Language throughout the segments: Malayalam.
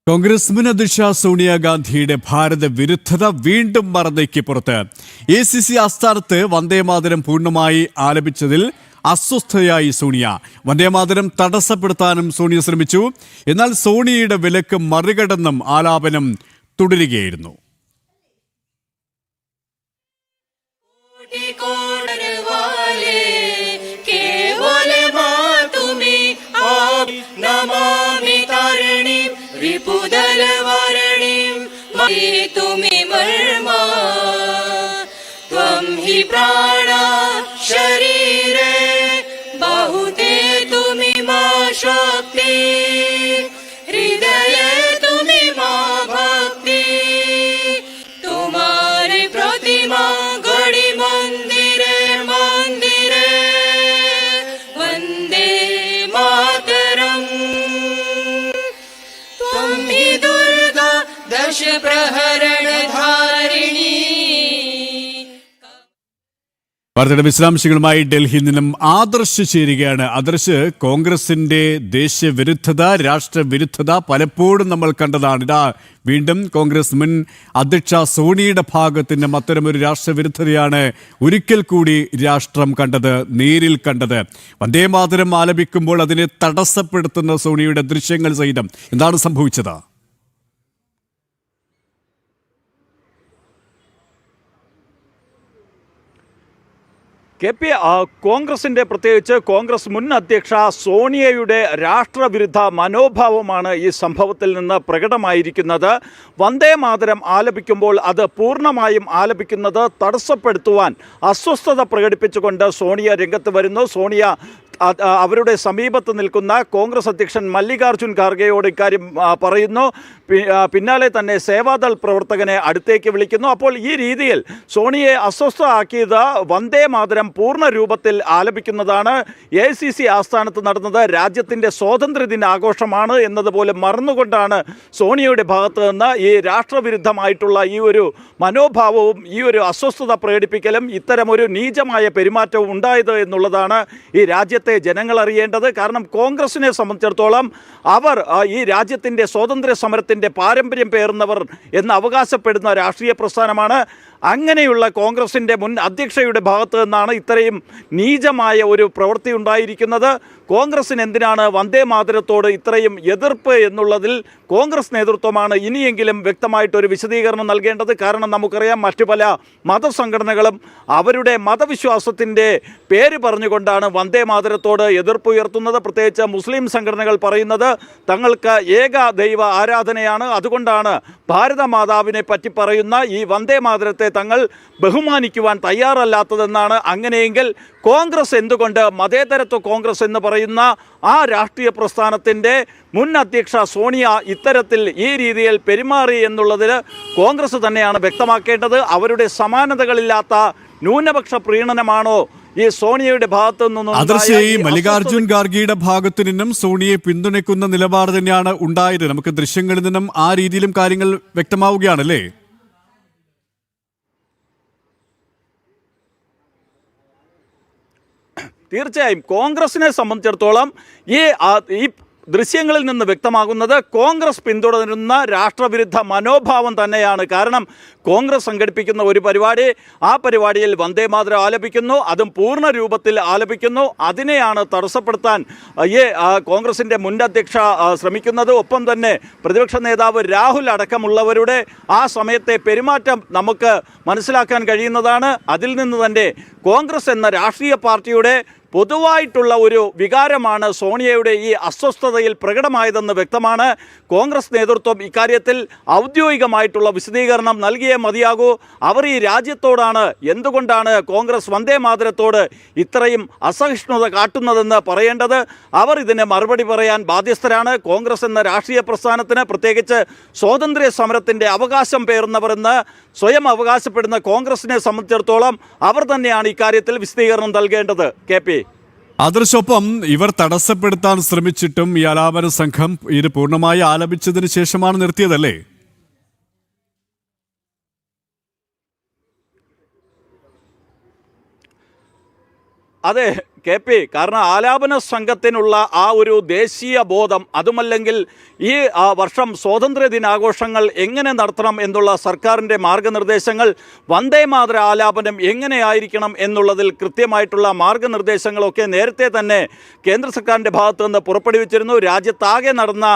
കോൺഗ്രസ് മുൻ അധ്യക്ഷ സോണിയാഗാന്ധിയുടെ ഭാരത വിരുദ്ധത വീണ്ടും മറന്നേക്ക് പുറത്ത്. ACC ആസ്ഥാനത്ത് വന്ദേമാതരം പൂർണ്ണമായി ആലപിച്ചതിൽ അസ്വസ്ഥയായി സോണിയ. വന്ദേമാതരം തടസ്സപ്പെടുത്താനും സോണിയ ശ്രമിച്ചു. എന്നാൽ സോണിയയുടെ വിലക്ക് മറികടന്നും ആലാപനം തുടരുകയായിരുന്നു. तुम्ही मर्मा त्वं हि प्राणा शरीरे बहुते तुम्ही मा शक्ति हृदये तुम्ही मा भक्ति तुम्हारी प्रतिमा गड़ी मंदिरे मंदिरे वंदे मातरम त्वं हि दुर्गा दश प्रहरण धारिणी. വാർത്തയുടെ വിശദാംശങ്ങളുമായി ഡൽഹിയിൽ നിന്നും ആദർശ് ചേരുകയാണ്. ആദർശ്, കോൺഗ്രസിന്റെ ദേശവിരുദ്ധത, രാഷ്ട്രവിരുദ്ധത പലപ്പോഴും നമ്മൾ കണ്ടതാണ്. ഇതാ വീണ്ടും കോൺഗ്രസ് മുൻ അധ്യക്ഷ സോണിയുടെ ഭാഗത്ത് നിന്നും അത്തരമൊരു രാഷ്ട്രവിരുദ്ധതയാണ് ഒരിക്കൽ കൂടി രാഷ്ട്രം കണ്ടത്, നേരിൽ കണ്ടത്. വന്ദേമാതരം ആലപിക്കുമ്പോൾ അതിനെ തടസ്സപ്പെടുത്തുന്ന സോണിയുടെ ദൃശ്യങ്ങൾ സഹിതം എന്താണ് സംഭവിച്ചത്? KP, കോൺഗ്രസിൻ്റെ പ്രത്യേകിച്ച് കോൺഗ്രസ് മുൻ അധ്യക്ഷ സോണിയയുടെ രാഷ്ട്രവിരുദ്ധ മനോഭാവമാണ് ഈ സംഭവത്തിൽ നിന്ന് പ്രകടമായിരിക്കുന്നത്. വന്ദേമാതരം ആലപിക്കുമ്പോൾ അത് പൂർണ്ണമായും ആലപിക്കുന്നത് തടസ്സപ്പെടുത്തുവാൻ അസ്വസ്ഥത പ്രകടിപ്പിച്ചുകൊണ്ട് സോണിയ രംഗത്ത് വരുന്നു. സോണിയ അവരുടെ സമീപത്ത് നിൽക്കുന്ന കോൺഗ്രസ് അധ്യക്ഷൻ മല്ലികാർജുൻ ഖാർഗെയോട് ഇക്കാര്യം പറയുന്നു. പിന്നാലെ തന്നെ സേവാദൾ പ്രവർത്തകനെ അടുത്തേക്ക് വിളിക്കുന്നു. അപ്പോൾ ഈ രീതിയിൽ സോണിയെ അസ്വസ്ഥമാക്കിയത് വന്ദേമാതരം പൂർണ്ണ രൂപത്തിൽ ആലപിക്കുന്നതാണ്. ACC ആസ്ഥാനത്ത് നടന്നത് രാജ്യത്തിൻ്റെ സ്വാതന്ത്ര്യദിന ആഘോഷമാണ് എന്നതുപോലെ മറന്നുകൊണ്ടാണ് സോണിയയുടെ ഭാഗത്ത് നിന്ന് ഈ രാഷ്ട്രവിരുദ്ധമായിട്ടുള്ള ഈ ഒരു മനോഭാവവും ഈ ഒരു അസ്വസ്ഥത പ്രകടിപ്പിക്കലും ഇത്തരമൊരു നീചമായ പെരുമാറ്റവും ഉണ്ടായത് എന്നുള്ളതാണ് ഈ രാജ്യത്തെ ജനങ്ങൾ അറിയേണ്ടത്. കാരണം കോൺഗ്രസിനെ സംബന്ധിച്ചിടത്തോളം അവർ ഈ രാജ്യത്തിൻ്റെ സ്വാതന്ത്ര്യ സമരത്തിൻ്റെ പാരമ്പര്യം പേറുന്നവർ എന്ന് അവകാശപ്പെടുന്ന രാഷ്ട്രീയ പ്രസ്ഥാനമാണ്. അങ്ങനെയുള്ള കോൺഗ്രസിൻ്റെ മുൻ അധ്യക്ഷയുടെ ഭാഗത്തു നിന്നാണ് ഇത്രയും നീചമായ ഒരു പ്രവൃത്തി ഉണ്ടായിരിക്കുന്നത്. കോൺഗ്രസിന് എന്തിനാണ് വന്ദേമാതരത്തോട് ഇത്രയും എതിർപ്പ് എന്നുള്ളതിൽ കോൺഗ്രസ് നേതൃത്വമാണ് ഇനിയെങ്കിലും വ്യക്തമായിട്ടൊരു വിശദീകരണം നൽകേണ്ടത്. കാരണം നമുക്കറിയാം, മറ്റു പല മതസംഘടനകളും അവരുടെ മതവിശ്വാസത്തിൻ്റെ പേര് പറഞ്ഞുകൊണ്ടാണ് വന്ദേമാതരത്തോട് എതിർപ്പ് ഉയർത്തുന്നത്. പ്രത്യേകിച്ച് മുസ്ലിം സംഘടനകൾ പറയുന്നത് തങ്ങൾക്ക് ഏക ദൈവ ആരാധനയാണ്, അതുകൊണ്ടാണ് ഭാരതമാതാവിനെ പറ്റി പറയുന്ന ഈ വന്ദേമാതരത്തെ തങ്ങൾ ബഹുമാനിക്കുവാൻ തയ്യാറല്ലാത്തതെന്നാണ്. അങ്ങനെയെങ്കിൽ കോൺഗ്രസ് എന്തുകൊണ്ട് മതേതരത്വ കോൺഗ്രസ് എന്ന് പറയുന്ന ആ രാഷ്ട്രീയ പ്രസ്ഥാനത്തിൻ്റെ മുൻ അധ്യക്ഷ സോണിയ ഇത്തരത്തിൽ ഈ രീതിയിൽ പെരുമാറി എന്നുള്ളതിൽ കോൺഗ്രസ് തന്നെയാണ് വ്യക്തമാക്കേണ്ടത്. അവരുടെ സമാനതകളില്ലാത്ത ന്യൂനപക്ഷ പ്രീണനമാണോ ഈ സോണിയയുടെ ഭാഗത്തു നിന്നും? മല്ലികാർജുൻ ഖാർഗെയുടെ ഭാഗത്തു നിന്നും സോണിയെ പിന്തുണയ്ക്കുന്ന നിലപാട് തന്നെയാണ് ഉണ്ടായത്. നമുക്ക് ദൃശ്യങ്ങളിൽ നിന്നും ആ രീതിയിലും കാര്യങ്ങൾ വ്യക്തമാവുകയാണല്ലേ? തീർച്ചയായും കോൺഗ്രസിനെ സംബന്ധിച്ചിടത്തോളം ഈ ദൃശ്യങ്ങളിൽ നിന്ന് വ്യക്തമാകുന്നത് കോൺഗ്രസ് പിന്തുടരുന്ന രാഷ്ട്രവിരുദ്ധ മനോഭാവം തന്നെയാണ്. കാരണം കോൺഗ്രസ് സംഘടിപ്പിക്കുന്ന ഒരു പരിപാടി, ആ പരിപാടിയിൽ വന്ദേമാതരം ആലപിക്കുന്നു, അതും പൂർണ്ണ രൂപത്തിൽ ആലപിക്കുന്നു. അതിനെയാണ് തടസ്സപ്പെടുത്താൻ കോൺഗ്രസിൻ്റെ മുൻ അധ്യക്ഷ ശ്രമിക്കുന്നത്. ഒപ്പം തന്നെ പ്രതിപക്ഷ നേതാവ് രാഹുൽ അടക്കമുള്ളവരുടെ ആ സമയത്തെ പെരുമാറ്റം നമുക്ക് മനസ്സിലാക്കാൻ കഴിയുന്നതാണ്. അതിൽ നിന്ന് തന്നെ കോൺഗ്രസ് എന്ന രാഷ്ട്രീയ പാർട്ടിയുടെ പൊതുവായിട്ടുള്ള ഒരു വികാരമാണ് സോണിയയുടെ ഈ അസ്വസ്ഥതയിൽ പ്രകടമായതെന്ന് വ്യക്തമാണ്. കോൺഗ്രസ് നേതൃത്വം ഇക്കാര്യത്തിൽ ഔദ്യോഗികമായിട്ടുള്ള വിശദീകരണം നൽകിയേ മതിയാകൂ. അവർ ഈ രാജ്യത്തോടാണ്, എന്തുകൊണ്ടാണ് കോൺഗ്രസ് വന്ദേമാതരത്തോട് ഇത്രയും അസഹിഷ്ണുത കാട്ടുന്നതെന്ന് പറയേണ്ടത്. അവർ ഇതിന് മറുപടി പറയാൻ ബാധ്യസ്ഥരാണ്. കോൺഗ്രസ് എന്ന രാഷ്ട്രീയ പ്രസ്ഥാനത്തിന്, പ്രത്യേകിച്ച് സ്വാതന്ത്ര്യ സമരത്തിൻ്റെ അവകാശം പേറുന്നവരെന്ന് സ്വയം അവകാശപ്പെടുന്ന കോൺഗ്രസിനെ സംബന്ധിച്ചിടത്തോളം അവർ തന്നെയാണ് ഇക്കാര്യത്തിൽ വിശദീകരണം നൽകേണ്ടത്. KP, ആദർശൊപ്പം ഇവർ തടസ്സപ്പെടുത്താൻ ശ്രമിച്ചിട്ടും ഈ ആലാപന സംഘം ഇത് പൂർണ്ണമായി ആലപിച്ചതിന് ശേഷമാണ് നിർത്തിയതല്ലേ? അതെ, കെ പി, കാരണം ആലാപന സംഘത്തിനുള്ള ആ ഒരു ദേശീയ ബോധം, അതുമല്ലെങ്കിൽ ഈ വർഷം സ്വാതന്ത്ര്യ ദിനാഘോഷങ്ങൾ എങ്ങനെ നടത്തണം എന്നുള്ള സർക്കാരിൻ്റെ മാർഗനിർദ്ദേശങ്ങൾ, വന്ദേ മാതര ആലാപനം എങ്ങനെയായിരിക്കണം എന്നുള്ളതിൽ കൃത്യമായിട്ടുള്ള മാർഗനിർദ്ദേശങ്ങളൊക്കെ നേരത്തെ തന്നെ കേന്ദ്ര സർക്കാരിൻ്റെ ഭാഗത്തു നിന്ന് പുറപ്പെടുവിച്ചിരുന്നു. രാജ്യത്താകെ നടന്ന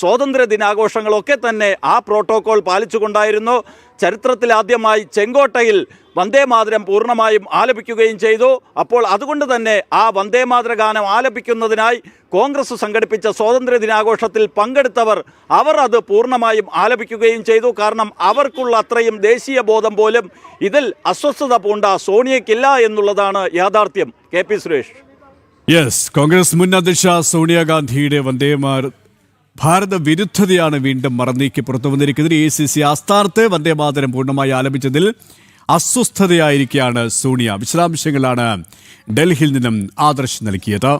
സ്വാതന്ത്ര്യ ദിനാഘോഷങ്ങളൊക്കെ തന്നെ ആ പ്രോട്ടോകോൾ പാലിച്ചുകൊണ്ടായിരുന്നു. ചരിത്രത്തിലാദ്യമായി ചെങ്കോട്ടയിൽ വന്ദേമാതരം പൂർണ്ണമായും ആലപിക്കുകയും ചെയ്തു. അപ്പോൾ അതുകൊണ്ട് തന്നെ ആ വന്ദേമാതര ഗാനം ആലപിക്കുന്നതിനായി കോൺഗ്രസ് സംഘടിപ്പിച്ച സ്വാതന്ത്ര്യ ദിനാഘോഷത്തിൽ പങ്കെടുത്തവർ അത് പൂർണ്ണമായും ആലപിക്കുകയും ചെയ്തു. കാരണം അവർക്കുള്ള അത്രയും ദേശീയ ബോധം പോലും ഇതിൽ അസ്വസ്ഥത പൂണ്ട സോണിയയ്ക്കില്ല എന്നുള്ളതാണ് യാഥാർത്ഥ്യം. K P Suresh. Yes, Congress മുൻ അധ്യക്ഷ സോണിയാഗാന്ധിയുടെ ഭാരത വിരുദ്ധതയാണ് വീണ്ടും മറന്നീക്കി പുറത്തു വന്നിരിക്കുന്നത്. AICC ആസ്ഥാനത്ത് വന്ദേമാതരം പൂർണ്ണമായി ആലപിച്ചതിൽ അസ്വസ്ഥതയായിരിക്കുകയാണ് സോണിയ. വിശദാംശങ്ങളാണ് ഡൽഹിയിൽ നിന്നും ആദർശ് നൽകിയത്.